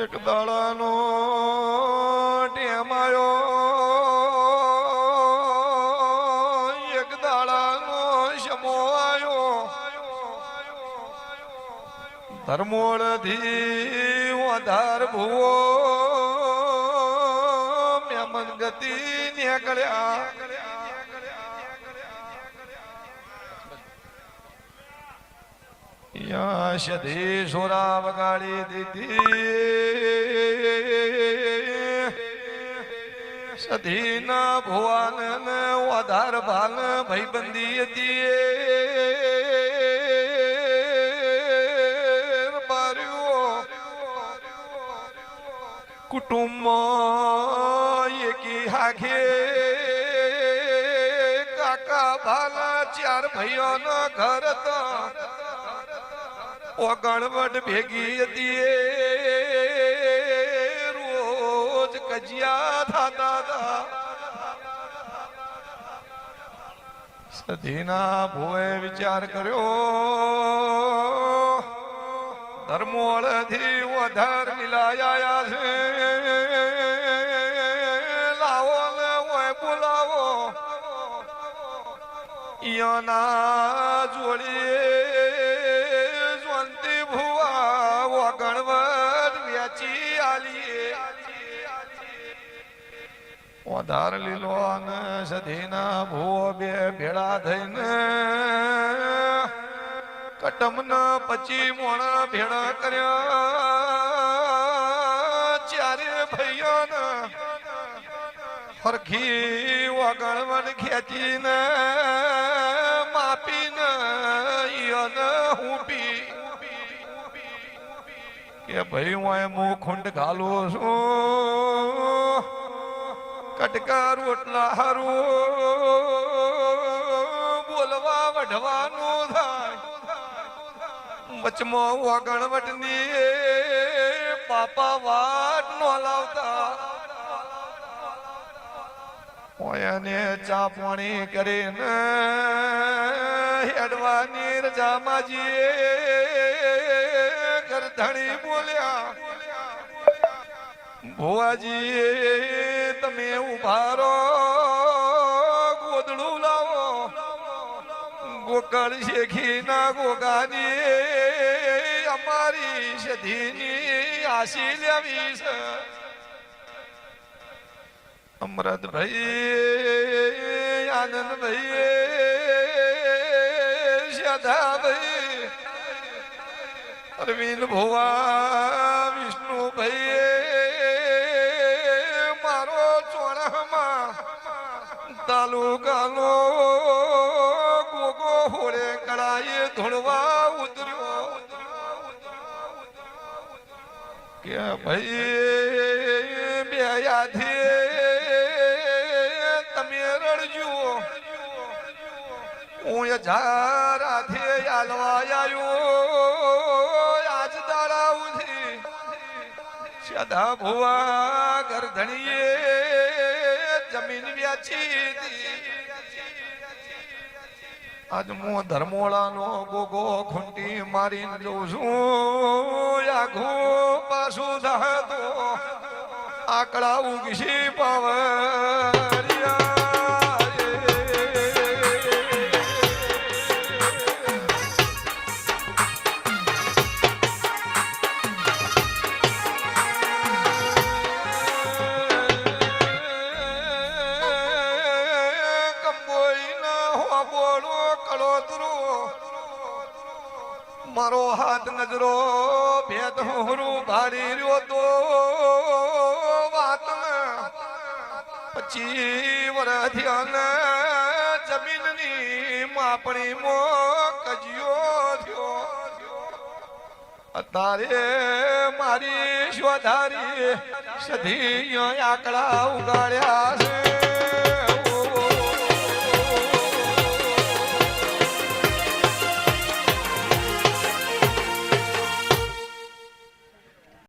એક દાડાનો ટેમ આયો, એક દાડાનો શમો આયો, ધર્મોળથી વધાર ભૂવો મેમન ગતિ નીકળ્યા. સધી સોરા વગાડી દીધી, સધી ના ભુવાન વધાર ભાલ ભાઈબંધી હતી. કુટુંબમાં એકી હાખે કાકા ભાલા ચાર ભાઈઓનો ઘર હતા. ઓગણવટ ભેગી હતી, રોજ કજિયા થતા હતા. સધીના ભોએ વિચાર કર્યો, ધર્મોળથી વધાર મિલાયા છે, લાવો ને ઓય બોલાવો ઈયોના જોડીએ વધાર લીલો અને સધીના ભૂવો બે ભેળા થઈને કટમના 25 મોણા ભેળા કર્યા. ચારે ભાઈઓને હરખી વગણવણ ખેંચીને માપીને ઈયોને હુંપી કે ભાઈ હું મું ખૂંડ ઘાલું છું, કટકા રોટલા હારું બોલવા વઢવાનું થાય. વચમાં વગણવટની પાપા વાટ નો લાવતા. ઓયાને ચા પાણી કરીને હેડવાની રજા માજીએ ગરધણી બોલ્યા, ભુવાજી તમે ઉભા રહો, ગોદડું લાવો, ગોકળ શેખી ના ગોગાની અમારી સધીની આશી લેવી છે. અમરતભાઈ, આનંદભાઈ, શ્રદ્ધાભાઈ, અરવિંદ ભુવા, વિષ્ણુભાઈ, મારો ચોણામાં તાલુકાનો ગોગો હોળે કળાએ ધોળવા ઉતર્યો કે ભાઈ બે યાદી તમે રડજો, હું 1000 હાથે આલવા આવ્યો. આજ દાડા ઉધી સદા ભુવા ગરધણીએ જમીન વ્યાચી હતી. આજ હું ધર્મોળાનો ગોગો ખૂંટી મારીને જઉં છું. આઘું પાછું થતો આકડા ઉગશી પાવરિયા. મારો હાથ નજરો ભેદ હોરું ભારી રહ્યો તો વાત 25 વર્ષ થયા જમીનની માપણી મો કજિયો થયો. અત્યારે મારી સ્વધારી સધી આંકડા ઉગાડ્યા છે.